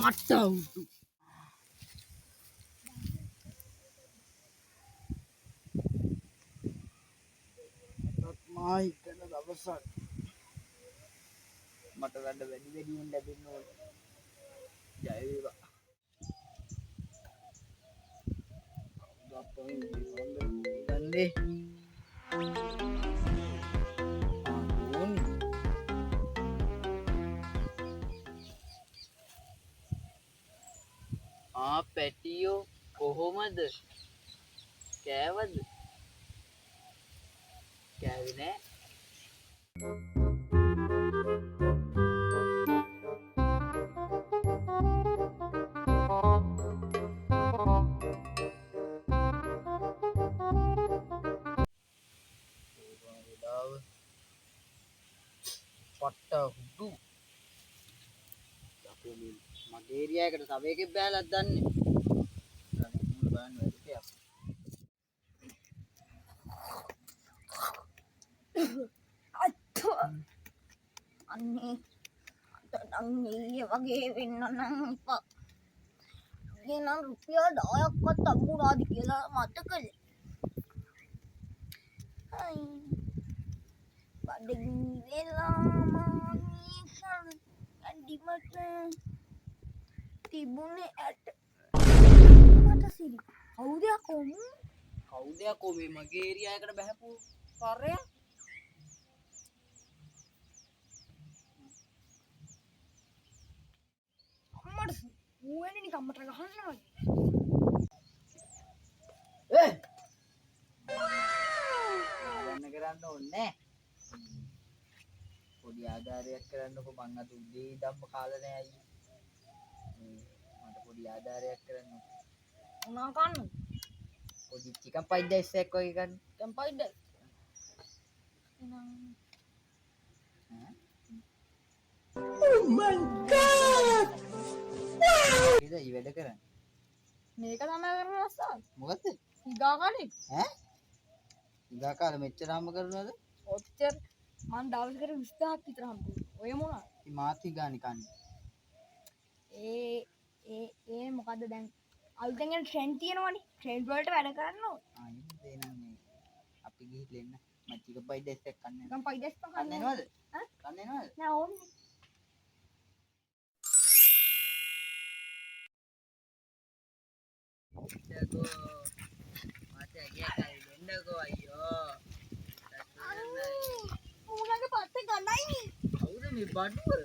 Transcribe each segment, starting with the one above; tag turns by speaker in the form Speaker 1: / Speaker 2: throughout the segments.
Speaker 1: පට්ට මායි කරන දවසක් මට වැඩ වැඩි වැඩියෙන් ලැබෙන්න ඕනේ. ජය වේවා. දන්නේ පැටියෝ කොහොමද? කෑවද? කෑවේ නෑ. පට්ට හුදු මගේ ඒරියාවකට සබේකෙක් බෑලක් දන්නේ. බලන්න වැඩියක්.
Speaker 2: අන්නේ අතනම් ඊයේ වගේ වෙන්න නම් එපා. ඊනම් රුපියල් 10ක්වත් අම්මුණාද කියලා මතකද? අයි බඩගිනි වෙලා මාන්නේ අන්තිමට තිබුණේ ඇට මට සිරි. කවුද
Speaker 1: කවුද මේ මගේ ඒරියාවකට බහැපු පරයා?
Speaker 2: අම්මට ඌවෙන්නේ නිකන් මට ගහනවා වගේ.
Speaker 1: ගන්න කරන්න ඕනේ. පොඩි ආධාරයක් කරන්නකො මං අද උදේ ඉඳන්ම කාලා නෑ අයියේ. මට පොඩි ආධාරයක් කරන්න.
Speaker 2: මොනවා කන්න?
Speaker 1: පොඩි චිකන් ෆ්‍රයිඩ් රයිස් එකක් වගේ ගන්න.
Speaker 2: Chicken fried rice. එහෙනම්
Speaker 1: Oh my god! ඉතින් වැඩ කරන්නේ.
Speaker 2: මේක තමයි කරන රස්සාව.
Speaker 1: මොකද්ද?
Speaker 2: හිගා කන්නේ.
Speaker 1: ඈ? ඉඳා කාලේ මෙච්චර හම්බ කරනවද?
Speaker 2: ඔච්චර මං දවසකට 20000ක් විතර හම්බුනේ. ඔය මොනවා?
Speaker 1: ඉතින් මාත් හිගානි කන්නේ.
Speaker 2: ඒ මොකද්ද දැන් අලුතෙන් එන ට්‍රෙන්ඩ් තියෙනවනේ. ට්‍රෙන්ඩ් වලට වැඩ කරන්න ඕන.
Speaker 1: ඉතින් එහෙනම් මේ අපි ගිහින් එන්න. මම චිකන් ෆ්‍රයිඩ් රයිස් එකක් කන්නේ.
Speaker 2: නිකන් ෆ්‍රයිඩ් රයිස්
Speaker 1: කන්නේ
Speaker 2: කන්නේ
Speaker 1: නේද?
Speaker 2: ඈ?
Speaker 1: කන්නේ නේද?
Speaker 2: නෑ ඕන්නේ.
Speaker 1: දෙකෝ මාතේ ගියා දෙන්නකෝ අයියෝ.
Speaker 2: ඌලගේ පස්සේ ගන්නයි.
Speaker 1: කවුද මේ බඩුව?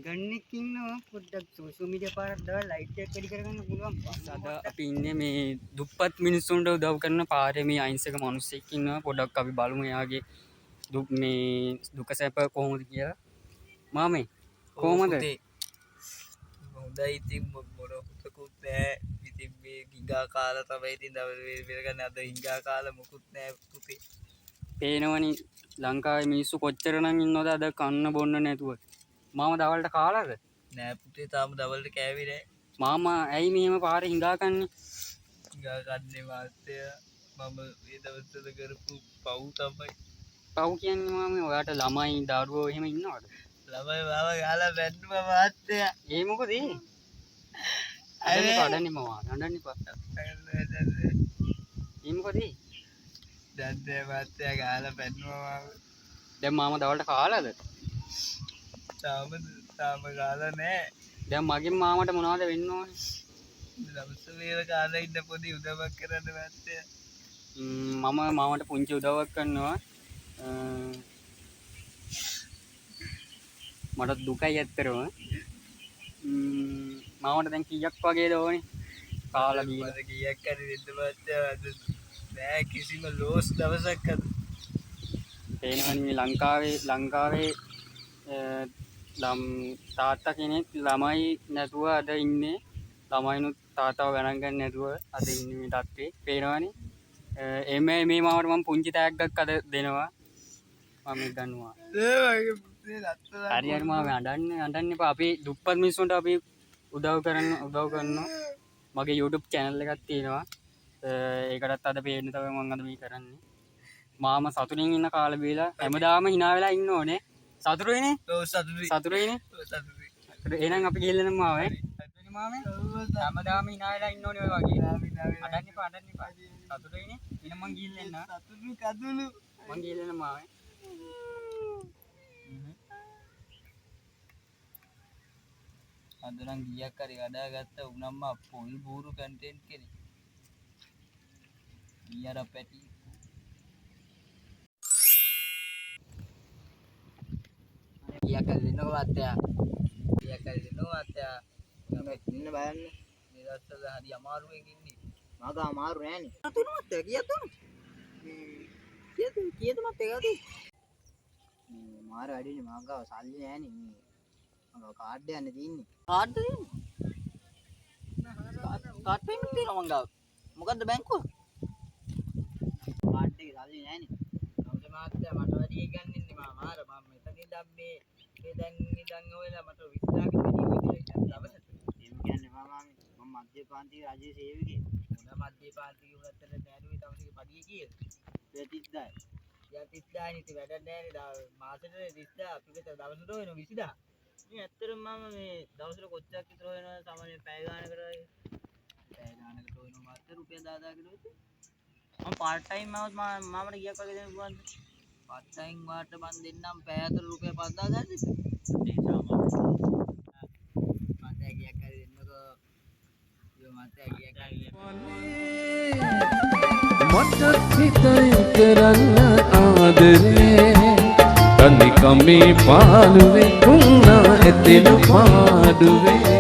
Speaker 1: ගන්නෙක් ඉන්නවා පොඩ්ඩක් සෝෂල් මීඩියා පාරක් දාලා ලයිට් එකක් වැඩි කරගන්න පුළුවන්. අද අපි ඉන්නේ මේ දුප්පත් මිනිස්සුන්ට උදව් කරන පාරේ මේ අහිංසක මිනිස්සෙක් ඉන්නවා. පොඩ්ඩක් අපි බලමු එයාගේ මේ දුක සැප කොහොමද කියලා. මාමේ කොහොමද?
Speaker 3: හොඳයි ඉතින් මොනකුත් නෑ. ඉතින් මේ ගිගා කාලා තමයි ඉතින් දවල් වෙල ගන්න. අද හිඟා කාලා මොකුත් නෑ පුතේ.
Speaker 1: පේනවනි ලංකාවේ මිනිස්සු කොච්චරනම් ඉන්නවද අද කන්න බොන්න නැතුව. මාම දවල්ට කාලාද?
Speaker 3: නෑ පුතේ තාම දවල්ට කෑවේ නෑ.
Speaker 1: මාමා ඇයි මෙහෙම පාරේ හිඟා කන්නේ?
Speaker 3: හිඟා කන්නේ මාත්‍යා මම මේ දවස්වල කරපු පව් තමයි.
Speaker 1: පව් කියන්නේ මාමේ ඔයාට ළමයි දරුවෝ එහෙම ඉන්නවද?
Speaker 3: ළමයි මාව ගාලා බැන්නුවා මාත්‍යා.
Speaker 1: ඒ මොකද ඒ? අඩන්නේ මාවා නඩන්න එපා. ඒ මොකද ඒ?
Speaker 3: දැන් මාත්‍යා ගාලා බැන්නුවා මාව.
Speaker 1: දැන් මාම දවල්ට කාලාද?
Speaker 3: තාම ගාලා නෑ.
Speaker 1: දැන් මගෙන් මාමට මොනවද වෙන්න ඕනේ?
Speaker 3: දවස් වල කාලා ඉන්න පොඩි උදව්වක් කරන්න මාත්‍යා.
Speaker 1: මම මාමට පුංචි උදව්වක් කරනවා. මට දුකයි ඇත්තරම. මාමට දැන් කීයක් වගේද ඕනේ? කාලා ගිහින්
Speaker 3: මට කීයක් හරි දෙන්න මාත්‍යා. අද නෑ කිසිම ලෝස් දවසක් අද.
Speaker 1: පේනවනේ ලංකාවේ තාත්තා කෙනෙක් ළමයි නැතුව අද ඉන්නේ. ළමයිනුත් තාත්තව ගණන් ගන්න නැතුව අද ඉන්නේ මේ තත්ත්වේ. පේනවනේ. මේ මාමට මම පුංචි තෑග්ගක් අද දෙනවා. මම ගන්නවා. හරි හරි මාම අඬන්න එපා. අපි දුප්පත් මිනිස්සුන්ට අපි උදව් කරනවා. මගේ YouTube channel එකක් තියෙනවා. ඒකටත් අද පේන්න තමයි මම අද මේ කරන්නේ. මාම සතුටින් ඉන්න කාලේ බීලා හැමදාම hina වෙලා ඉන්න ඕනේ. සතුටුයිනේ?
Speaker 3: ඔව් සතුටුයි.
Speaker 1: සතුටුයිනේ?
Speaker 3: සතුටුයි.
Speaker 1: එහෙනම් අපි ගිහින් මාවේ හරිනේ මාමේ හැමදාම hina වෙලා ඉන්න ඕනේ ඔය වගේ අඬන්න එපා සතුටුයිනේ එහෙනම් මං ගිහින් එන්න සතුටු කදුළු මං ගිහින් එන්න මාවේ අද නම් ගියක් හරි වඩා ගත්ත උනම්ම පොල් බూరు කන්ටෙන්ට් කෙනෙක් ගියර පැටි ගියක් හරි දෙන්නකො අත්තයා ගියක් හරි දෙන්නකො අත්තයා ඉන්න බලන්න මේ දවස්වල හරි අමාරුවෙන් ඉන්නේ මග අමාරු නෑනේ අතුරු අත්තයා කීයද කීයද මත් එකද මාර වැඩිනේ මගව සල්ලි නෑනේ මගව කාඩ් යන්නේ තියෙන්නේ කාඩ් තියෙන්නේ කාඩ් පේමන්ට් තියෙනවා මං ගාව මොකද්ද බැංකුව කාඩ් එකේ සල්ලි නෑනේ කවුද මාත්‍යා මට වැඩි එක ගන්න ඉන්නේ මාර මම මෙතන ඉඳන් මේ දැන් ඉඳන් ඔයලා මට 20000 කට වැඩි විතර දවසට එහෙම කියන්නේ මාමා මම මධ්‍යපාන්තික රජයේ සේවකයෙක් මොන මධ්‍යපාන්තික උනත්තර නෑරුවේ දවසක පඩිය කීයද 30000 30000 නේ වැඩක් නෑනේ මාසෙට 30000 අපි විතර දවසට වෙන 20000 මේ ඇත්තටම මම මේ දවසට කොච්චරක් විතර වෙනවද සාමාන්‍යයෙන් පැය ගානකට වෙනව මාත්‍ර රුපියල් 10000 කට විතර මම පාර්ට් ටයිම් මාමට ගියක් වගේ දෙන්න පුළුවන්ද පාර්ට් ටයිම් වාට මන් දෙන්නම් පැය අතර රුපියල් 5000 ගන්නද ඒ සාමාන්‍ය මට ගියක් හරි දෙන්නකෝ ඊය මට ගියක් හරි
Speaker 4: මට හිතයි කරන්න ආදරේ තනි කමේ පාළුවේ උන්නා ඇතෙන පාඩුවේ